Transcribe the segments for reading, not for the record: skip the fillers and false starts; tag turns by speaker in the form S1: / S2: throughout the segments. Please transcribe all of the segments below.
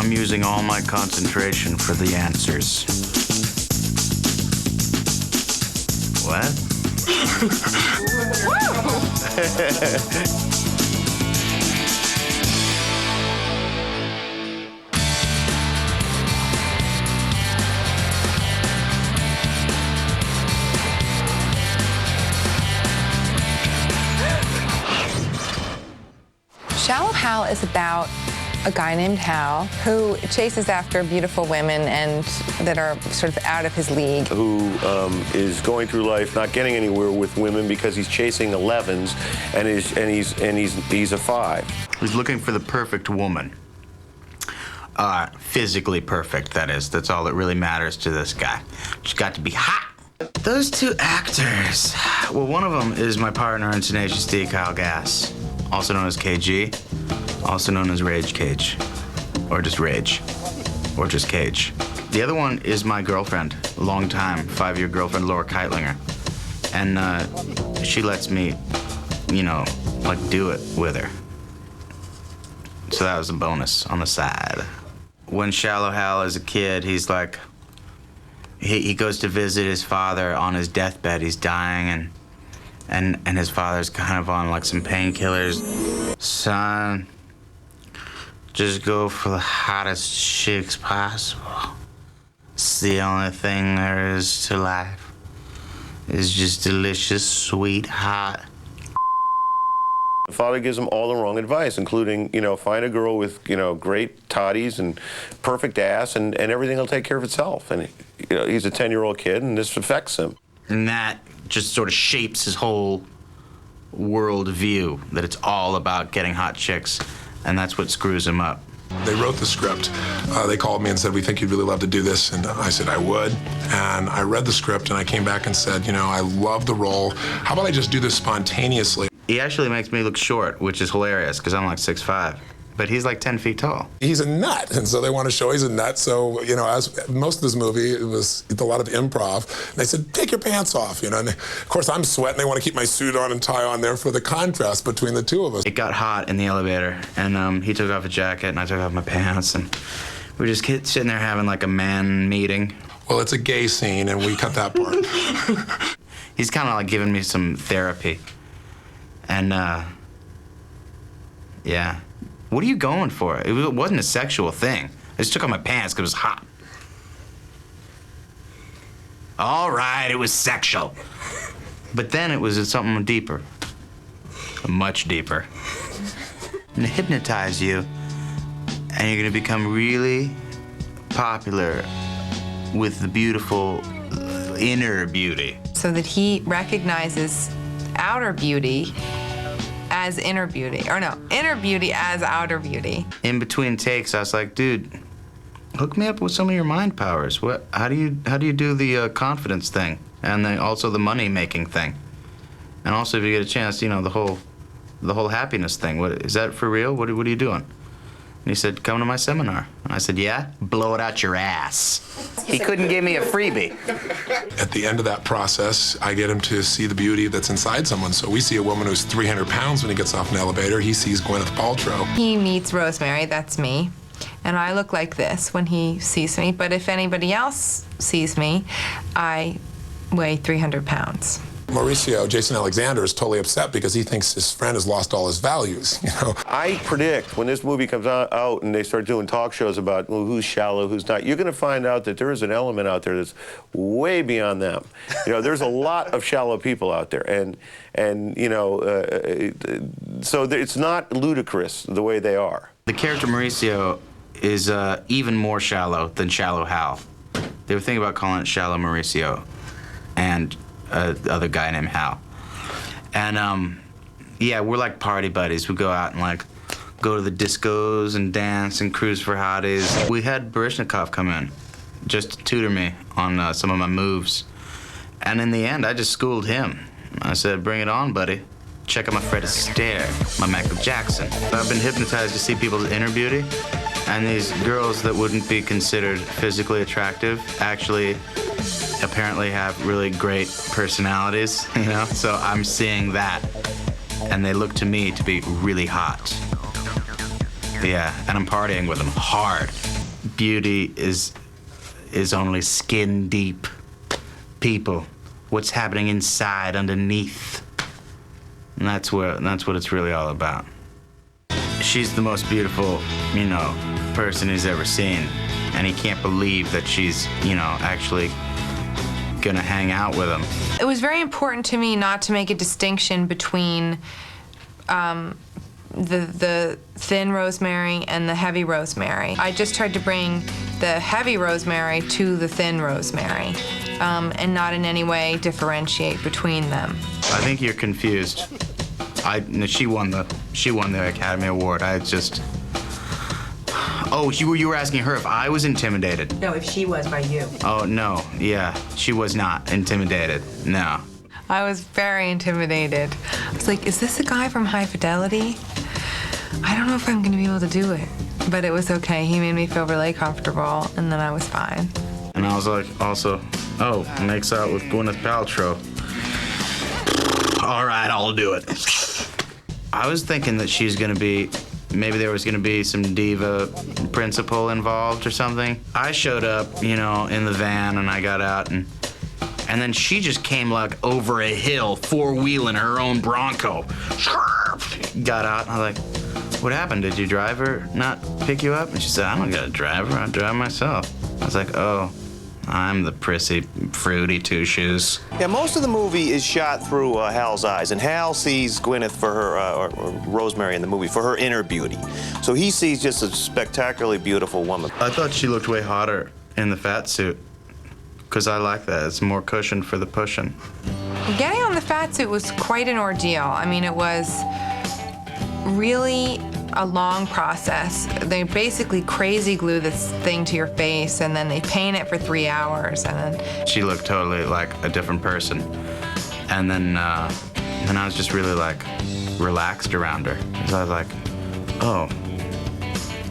S1: I'm using all my concentration for the answers. What?
S2: Shallow Hal is about a guy named Hal who chases after beautiful women and that are sort of out of his league.
S3: Who is going through life not getting anywhere with women because he's chasing 11s and he's a 5.
S1: He's looking for the perfect woman. Physically perfect, that is. That's all that really matters to this guy. She's got to be hot. Those two actors. Well, one of them is my partner in Tenacious D, Kyle Gass, also known as KG, also known as Rage Cage, or just Rage, or just Cage. The other one is my girlfriend, long time, 5-year girlfriend, Laura Keitlinger. And she lets me, you know, like do it with her. So that was a bonus on the side. When Shallow Hal is a kid, he's like, he goes to visit his father on his deathbed. He's dying, and his father's kind of on like some painkillers. Son, just go for the hottest chicks possible. It's the only thing there is to life. It's just delicious, sweet, hot.
S3: The father gives him all the wrong advice, including, you know, find a girl with, you know, great toddies and perfect ass, and everything will take care of itself. And, you know, he's a 10-year-old kid, and this affects him.
S1: And that just sort of shapes his whole world view, that it's all about getting hot chicks, and that's what screws him up.
S4: They wrote the script. They called me and said, we think you'd really love to do this. And I said, I would. And I read the script, and I came back and said, you know, I love the role. How about I just do this spontaneously?
S1: He actually makes me look short, which is hilarious, because I'm like 6'5". But he's like 10 feet tall.
S4: He's a nut, and so they want to show he's a nut. So, you know, as most of this movie, it was a lot of improv. They said, take your pants off, you know. And of course, I'm sweating. They want to keep my suit on and tie on there for the contrast between the two of us.
S1: It got hot in the elevator, and he took off a jacket, and I took off my pants, and we were just sitting there having like a man meeting.
S4: Well, it's a gay scene, and we cut that part.
S1: He's kind of like giving me some therapy. And, yeah. What are you going for? It wasn't a sexual thing. I just took off my pants because it was hot. All right, it was sexual. But then it was something deeper. Much deeper. And to hypnotize you, and you're gonna become really popular with the beautiful inner beauty.
S2: So that he recognizes outer beauty as inner beauty, or no, inner beauty as outer beauty.
S1: In between takes, I was like, dude, hook me up with some of your mind powers. What? How do you do the confidence thing, and then also the money making thing, and also if you get a chance, you know, the whole happiness thing. What is that for real? What are you doing? And he said, come to my seminar. And I said, yeah? Blow it out your ass. He couldn't give me a freebie.
S4: At the end of that process, I get him to see the beauty that's inside someone. So we see a woman who's 300 pounds when he gets off an elevator. He sees Gwyneth Paltrow.
S2: He meets Rosemary, that's me, and I look like this when he sees me, but if anybody else sees me, I weigh 300 pounds.
S4: Mauricio, Jason Alexander, is totally upset because he thinks his friend has lost all his values, you know.
S3: I predict when this movie comes out and they start doing talk shows about who's shallow, who's not, you're going to find out that there is an element out there that's way beyond them. You know, there's a lot of shallow people out there, and you know, so it's not ludicrous the way they are.
S1: The character Mauricio is even more shallow than Shallow Hal. They were thinking about calling it Shallow Mauricio, and the other guy named Hal. And yeah, we're like party buddies. We go out and like go to the discos and dance and cruise for hotties. We had Baryshnikov come in just to tutor me on some of my moves. And in the end, I just schooled him. I said, bring it on, buddy. Check out my Fred Astaire, my Michael Jackson. I've been hypnotized to see people's inner beauty, and these girls that wouldn't be considered physically attractive actually apparently have really great personalities, you know? So I'm seeing that, and they look to me to be really hot. Yeah, and I'm partying with them hard. beauty is only skin deep. People, what's happening inside, underneath. And that's what it's really all about. She's the most beautiful, person he's ever seen. And he can't believe that she's, actually gonna hang out with him.
S2: It was very important to me not to make a distinction between the thin rosemary and the heavy rosemary. I just tried to bring the heavy rosemary to the thin rosemary, and not in any way differentiate between them.
S1: I think you're confused. She won the Academy Award. Oh, you were asking her if I was intimidated.
S5: No, if she was by you.
S1: Oh, no, yeah, she was not intimidated, no.
S2: I was very intimidated. I was like, is this a guy from High Fidelity? I don't know if I'm gonna be able to do it. But it was okay. He made me feel really comfortable, and then I was fine.
S1: And I was like, also, makes out with Gwyneth Paltrow. All right, I'll do it. I was thinking that she's gonna be, maybe there was gonna be some diva principal involved or something. I showed up, in the van, and I got out, and then she just came like over a hill, four-wheeling her own Bronco. Got out, and I was like, what happened? Did your driver not pick you up? And she said, I don't got a driver, I drive myself. I was like, oh, I'm the prissy, fruity two shoes.
S6: Yeah, most of the movie is shot through Hal's eyes, and Hal sees Gwyneth for her, or Rosemary in the movie, for her inner beauty. So he sees just a spectacularly beautiful woman.
S1: I thought she looked way hotter in the fat suit, because I like that. It's more cushion for the pushing.
S2: Getting on the fat suit was quite an ordeal. I mean, it was really a long process. They basically crazy glue this thing to your face, and then they paint it for 3 hours, and then...
S1: She looked totally like a different person. And then I was just really like relaxed around her. Because I was like, oh,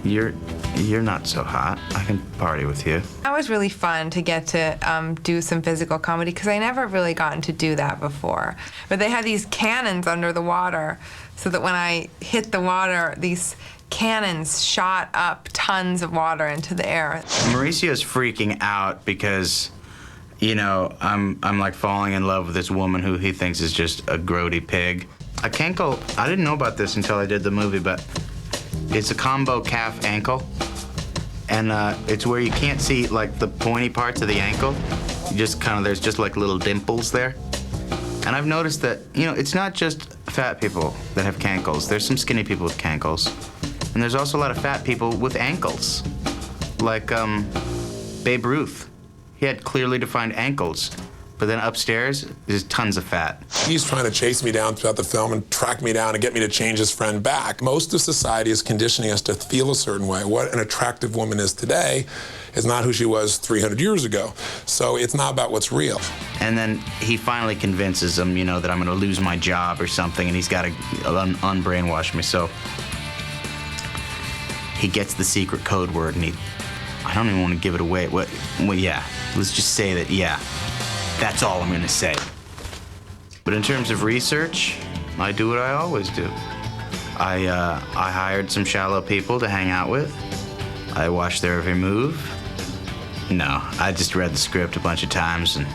S1: you're not so hot. I can party with you.
S2: That was really fun to get to do some physical comedy, because I never really gotten to do that before. But they had these cannons under the water, so that when I hit the water, these cannons shot up tons of water into the air.
S1: Mauricio's freaking out because, I'm like falling in love with this woman who he thinks is just a grody pig. I didn't know about this until I did the movie, but it's a combo calf ankle. And it's where you can't see like the pointy parts of the ankle. There's just like little dimples there. And I've noticed that, it's not just fat people that have cankles. There's some skinny people with cankles. And there's also a lot of fat people with ankles. Like Babe Ruth. He had clearly defined ankles. But then upstairs, there's tons of fat.
S4: He's trying to chase me down throughout the film and track me down and get me to change his friend back. Most of society is conditioning us to feel a certain way. What an attractive woman is today is not who she was 300 years ago. So it's not about what's real.
S1: And then he finally convinces him, that I'm gonna lose my job or something, and he's gotta unbrainwash me. So he gets the secret code word, and I don't even want to give it away. Well, yeah, let's just say that, yeah. That's all I'm gonna say. But in terms of research, I do what I always do. I hired some shallow people to hang out with. I watched their every move. No, I just read the script a bunch of times and,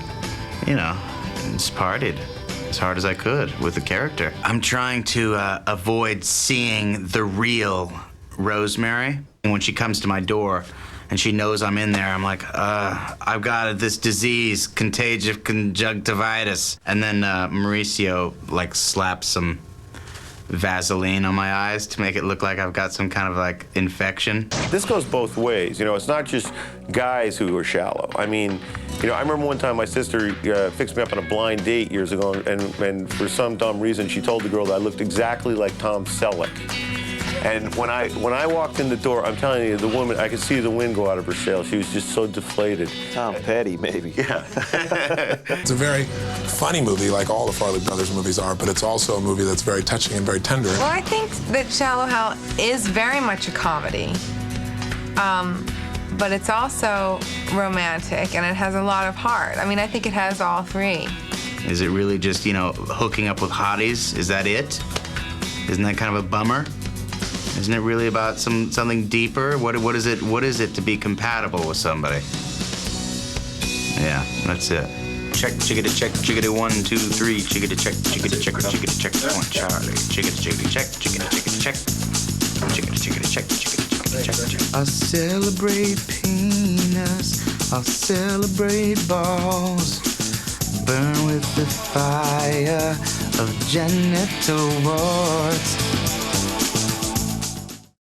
S1: just partied as hard as I could with the character. I'm trying to avoid seeing the real Rosemary. And when she comes to my door, and she knows I'm in there, I'm like, I've got this disease, contagious conjunctivitis. And then Mauricio, slaps some Vaseline on my eyes to make it look like I've got some kind of, infection.
S3: This goes both ways. It's not just guys who are shallow. I mean, I remember one time my sister fixed me up on a blind date years ago, and for some dumb reason, she told the girl that I looked exactly like Tom Selleck. And when I walked in the door, I'm telling you, the woman, I could see the wind go out of her sails. She was just so deflated.
S6: Tom Petty, maybe.
S3: Yeah.
S4: It's a very funny movie, like all the Farley Brothers movies are, but it's also a movie that's very touching and very tender.
S2: Well, I think that Shallow Hal is very much a comedy. But it's also romantic, and it has a lot of heart. I mean, I think it has all three.
S1: Is it really just, hooking up with hotties? Is that it? Isn't that kind of a bummer? Isn't it really about something deeper? What is it? What is it to be compatible with somebody? Yeah, that's it. Check, chickadee, check, chickadee, 1, 2, 3, chickadee, check, chickadee, check, chickadee, check, come on, Charlie. Chickadee, chickadee, check, chickadee, chickadee, check. Chickadee, chickadee, check, chickadee, chickadee, check, check. I'll celebrate penis, I'll celebrate balls. Burn with the fire of genital warts.